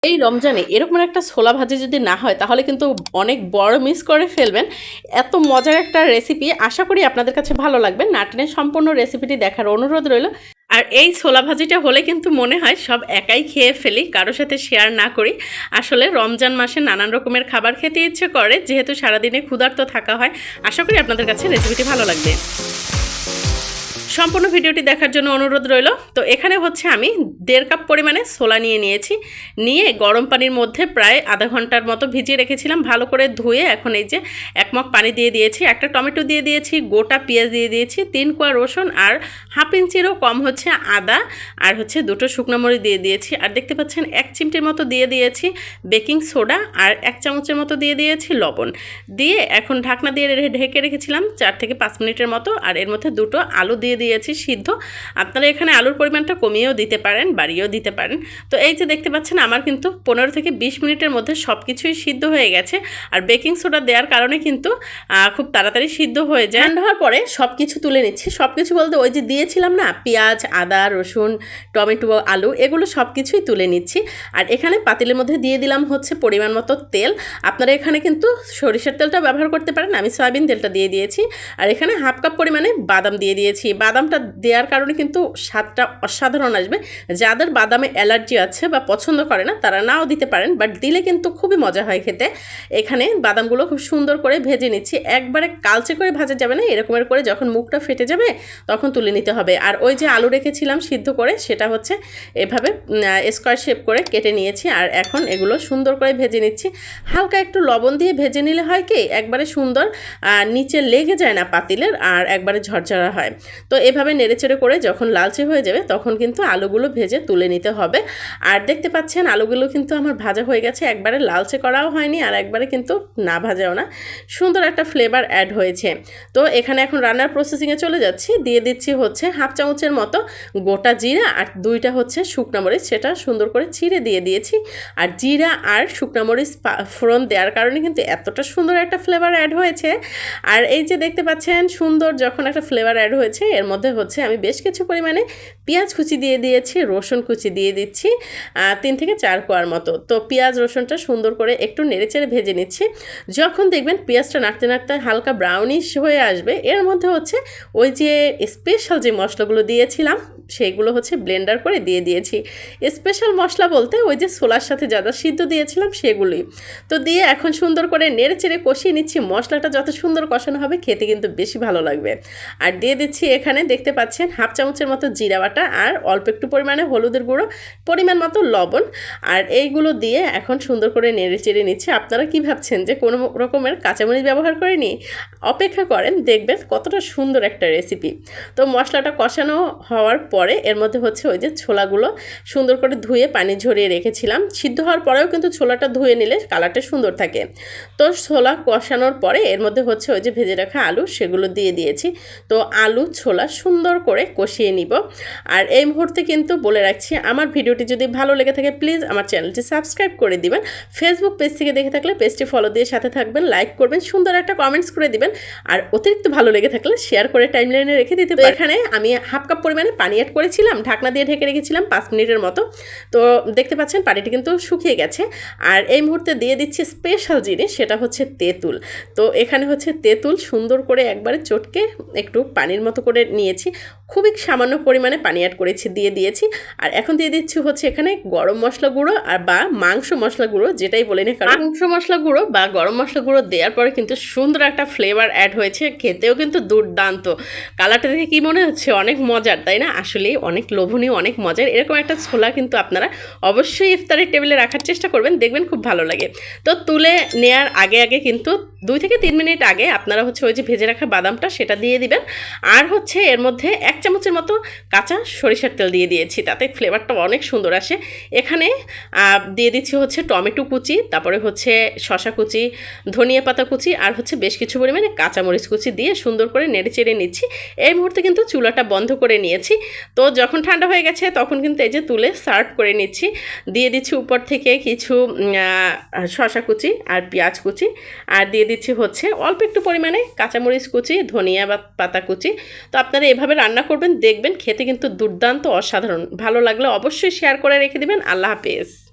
এই রমজানে এরকম একটা ছোলা ভাজি যদি না হয় তাহলে কিন্তু অনেক বড় মিস করে ফেলবেন। এত মজার একটা রেসিপি, আশা করি আপনাদের কাছে ভালো লাগবে। না টেনে সম্পূর্ণ রেসিপিটি দেখার অনুরোধ রইল। আর এই ছোলা ভাজিটা হলে কিন্তু মনে হয় সব একাই খেয়ে ফেলি, কারোর সাথে শেয়ার না করি। আসলে রমজান মাসে নানান রকমের খাবার খেতে ইচ্ছে করে, যেহেতু সারাদিনে ক্ষুধার্ত থাকা হয়। আশা করি আপনাদের কাছে রেসিপিটি ভালো লাগবে। সম্পূর্ণ ভিডিওটি দেখার জন্য অনুরোধ রইল। তো এখানে হচ্ছে আমি 1.5 কাপ পরিমাণে ছোলা নিয়ে গরম পানির মধ্যে প্রায় আধা ঘন্টার মতো ভিজিয়ে রেখেছিলাম। ভালো করে ধুয়ে এখন এই যে 1 মগ পানি দিয়ে দিয়েছি, একটা টমেটো দিয়ে দিয়েছি, গোটা পেঁয়াজ দিয়ে দিয়েছি, 3 কোয়া রসুন আর হাফ ইঞ্চিরও কম হচ্ছে আদা, আর হচ্ছে 2টো শুকনো মরিচ দিয়ে দিয়েছি। আর দেখতে পাচ্ছেন 1 চিমটির মতো দিয়ে দিয়েছি বেকিং সোডা, আর 1 চামচের মতো দিয়ে দিয়েছি লবণ। দিয়ে এখন ঢাকনা দিয়ে ঢেকে রেখেছিলাম 4 থেকে 5 মিনিটের মতো। আর এর মধ্যে 2টো আলু দিয়ে দিয়েছি সিদ্ধ। আপনারা এখানে আলুর পরিমাণটা কমিয়েও দিতে পারেন, বাড়িয়েও দিতে পারেন। তো এই যে দেখতে পাচ্ছেন আমার কিন্তু 15 থেকে 20 মিনিটের মধ্যে সব কিছুই সিদ্ধ হয়ে গেছে। আর বেকিং সোডা দেওয়ার কারণে কিন্তু খুব তাড়াতাড়ি সিদ্ধ হয়ে যায়। ঠান্ডা হওয়ার পরে সব কিছু তুলে নিচ্ছি। সব কিছু বলতে ওই যে দিয়েছিলাম না পেঁয়াজ, আদা, রসুন, টমেটো, আলু, এগুলো সব কিছুই তুলে নিচ্ছি। আর এখানে পাতিলের মধ্যে দিয়ে দিলাম হচ্ছে পরিমাণ মতো তেল। আপনারা এখানে কিন্তু সরিষার তেলটা ব্যবহার করতে পারেন, আমি সয়াবিন তেলটা দিয়ে দিয়েছি। আর এখানে হাফ কাপ পরিমাণে বাদাম দিয়ে দিয়েছি। বাদামটা দেওয়ার কারণে কিন্তু স্বাদটা অসাধারণ আসবে। যাদের বাদামে অ্যালার্জি আছে বা পছন্দ করে না তারা নাও দিতে পারেন, বাট দিলে কিন্তু খুবই মজা হয় খেতে। এখানে বাদামগুলো খুব সুন্দর করে ভেজে নিচ্ছি। একবারে কালচে করে ভাজা যাবে না, এরকমের করে যখন মুখটা ফেটে যাবে তখন তুলে নিতে হবে। আর ওই যে আলু রেখেছিলাম সিদ্ধ করে, সেটা হচ্ছে এভাবে স্কোয়ার শেপ করে কেটে নিয়েছি। আর এখন এগুলো সুন্দর করে ভেজে নিচ্ছি। হালকা একটু লবণ দিয়ে ভেজে নিলে হয় কি একবারে সুন্দর নিচে লেগে যায় না পাতিলের, আর একবারে ঝরঝরা হয়। তো এভাবে নেড়েচেড়ে করে যখন লালচে হয়ে যাবে তখন কিন্তু আলুগুলো ভেজে তুলে নিতে হবে। আর দেখতে পাচ্ছেন আলুগুলো কিন্তু আমার ভাজা হয়ে গেছে, একবারে লালচে করাও হয়নি আর একবারে কিন্তু না ভাজাও না, সুন্দর একটা ফ্লেভার অ্যাড হয়েছে। তো এখানে এখন রান্নার প্রসেসিংয়ে চলে যাচ্ছি। দিয়ে দিচ্ছি হচ্ছে হাফ চামচের মতো গোটা জিরা, আর 2টা হচ্ছে শুকনো মরিচ, সেটা সুন্দর করে ছিঁড়ে দিয়ে দিয়েছি। আর জিরা আর শুকনো মরিচ ফোড়ন দেওয়ার কারণে কিন্তু এতটা সুন্দর একটা ফ্লেভার অ্যাড হয়েছে। আর এই যে দেখতে পাচ্ছেন সুন্দর যখন একটা ফ্লেভার অ্যাড হয়েছে, এর মধ্যে হচ্ছে আমি বেশ কিছু পরিমাণে পেঁয়াজ কুচি দিয়ে দিয়েছি, রসুন কুচি দিয়ে দিচ্ছি 3 থেকে 4 কোয়ার মতো। তো পেঁয়াজ রসুনটা সুন্দর করে একটু নেড়েচেড়ে ভেজে নিচ্ছি। যখন দেখবেন পেঁয়াজটা নাড়তে নাড়তে হালকা ব্রাউনিশ হয়ে আসবে, এর মধ্যে হচ্ছে ওই যে স্পেশাল যে মশলাগুলো দিয়েছিলাম সেইগুলো হচ্ছে ব্লেন্ডার করে দিয়ে দিয়েছি। স্পেশাল মশলা বলতে ওই যে ছোলার সাথে যা যা সিদ্ধ দিয়েছিলাম সেগুলোই। তো দিয়ে এখন সুন্দর করে নেড়েচেড়ে কষিয়ে নিচ্ছি। মশলাটা যত সুন্দর কষানো হবে খেতে কিন্তু বেশি ভালো লাগবে। আর দিয়ে দিচ্ছি এখানে দেখতে পাচ্ছেন হাফ চামচের মতো জিরা বাটা, আর অল্প একটু পরিমাণে হলুদের গুঁড়ো, পরিমাণ মতো লবণ। আর এইগুলো দিয়ে এখন সুন্দর করে নেড়েচেড়ে নিচ্ছি। আপনারা কি ভাবছেন যে কোনো রকমের কাঁচামরিচ ব্যবহার করিনি? অপেক্ষা করেন, দেখবেন কতটা সুন্দর একটা রেসিপি। তো মশলাটা কষানো হওয়ার পরে এর মধ্যে হচ্ছে ওই যে ছোলাগুলো সুন্দর করে ধুয়ে পানি ঝরিয়ে রেখেছিলাম। সিদ্ধ হওয়ার পরেও কিন্তু ছোলাটা ধুয়ে নিলে কালারটা সুন্দর থাকে। তো ছোলা কষানোর পরে এর মধ্যে হচ্ছে ওই যে ভেজে রাখা আলু সেগুলো দিয়ে দিয়েছি। তো আলু ছোলা সুন্দর করে কষিয়ে নিব। আর এই মুহূর্তে কিন্তু বলে রাখছি, আমার ভিডিওটি যদি ভালো লেগে থাকে প্লিজ আমার চ্যানেলটি সাবস্ক্রাইব করে দিবেন। ফেসবুক পেজ থেকে দেখে থাকলে পেজটি ফলো দিয়ে সাথে থাকবেন, লাইক করবেন, সুন্দর একটা কমেন্টস করে দিবেন। আর অতিরিক্ত ভালো লেগে থাকলে শেয়ার করে টাইমলাইনে রেখে দিতে পারেন। এখানে আমি হাফ কাপ পরিমাণে পানি অ্যাড করেছিলাম, ঢাকনা দিয়ে ঢেকে রেখেছিলাম 5 মিনিটের মতো। তো দেখতে পাচ্ছেন পানিটি কিন্তু শুকিয়ে গেছে। আর এই মুহূর্তে দিয়ে দিচ্ছি স্পেশাল জিনিস, সেটা হচ্ছে তেঁতুল। তো এখানে হচ্ছে তেঁতুল সুন্দর করে একবারে চটকে একটু পানির মতো করে নিয়েছি, খুবই সামান্য পরিমাণে পানি অ্যাড করেছি, দিয়ে দিয়েছি। আর এখন দিয়ে দিচ্ছি হচ্ছে এখানে গরম মশলা গুঁড়ো আর বা মাংস মশলা গুঁড়ো, যেটাই বলে না কারণ মাংস মশলা গুঁড়ো বা গরম মশলা গুঁড়ো দেওয়ার পরে কিন্তু সুন্দর একটা ফ্লেভার অ্যাড হয়েছে, খেতেও কিন্তু দুর্দান্ত। কালারটা দেখে কী মনে হচ্ছে? অনেক মজার, তাই না? আসলেই অনেক লোভনীয়, অনেক মজার। এরকম একটা ছোলা কিন্তু আপনারা অবশ্যই ইফতারের টেবিলে রাখার চেষ্টা করবেন, দেখবেন খুব ভালো লাগে। তো তুলে নেয়ার আগে কিন্তু 2 থেকে 3 মিনিট আগে আপনারা হচ্ছে ওই যে ভেজে রাখা বাদামটা সেটা দিয়ে দিবেন। আর হচ্ছে এর মধ্যে 1 চামচের মতো কাঁচা সরিষার তেল দিয়ে দিয়েছি, তাতে ফ্লেভারটা অনেক সুন্দর আসে। এখানে দিয়ে দিচ্ছি হচ্ছে টমেটো কুচি, তারপরে হচ্ছে শসা কুচি, ধনিয়া পাতা কুচি, আর হচ্ছে বেশ কিছু পরিমাণে কাঁচামরিচ কুচি দিয়ে সুন্দর করে নেড়েচেড়ে নিচ্ছি। এই মুহূর্তে কিন্তু চুলাটা বন্ধ করে নিয়েছি। তো যখন ঠান্ডা হয়ে গেছে তখন কিন্তু এই যে তুলে সার্ভ করে নিচ্ছি। দিয়ে দিচ্ছি উপর থেকে কিছু শসা কুচি আর পেঁয়াজ কুচি, আর দিয়ে দিচ্ছি হচ্ছে অল্প একটু পরিমাণে কাঁচামরিচ কুচি, ধনিয়া পাতা কুচি। তো আপনারা এভাবে রান্না করবেন, দেখবেন খেতে কিন্তু দুর্দান্ত, অসাধারণ। ভালো লাগলে অবশ্যই শেয়ার করে রেখে দিবেন। আল্লাহ হাফেজ।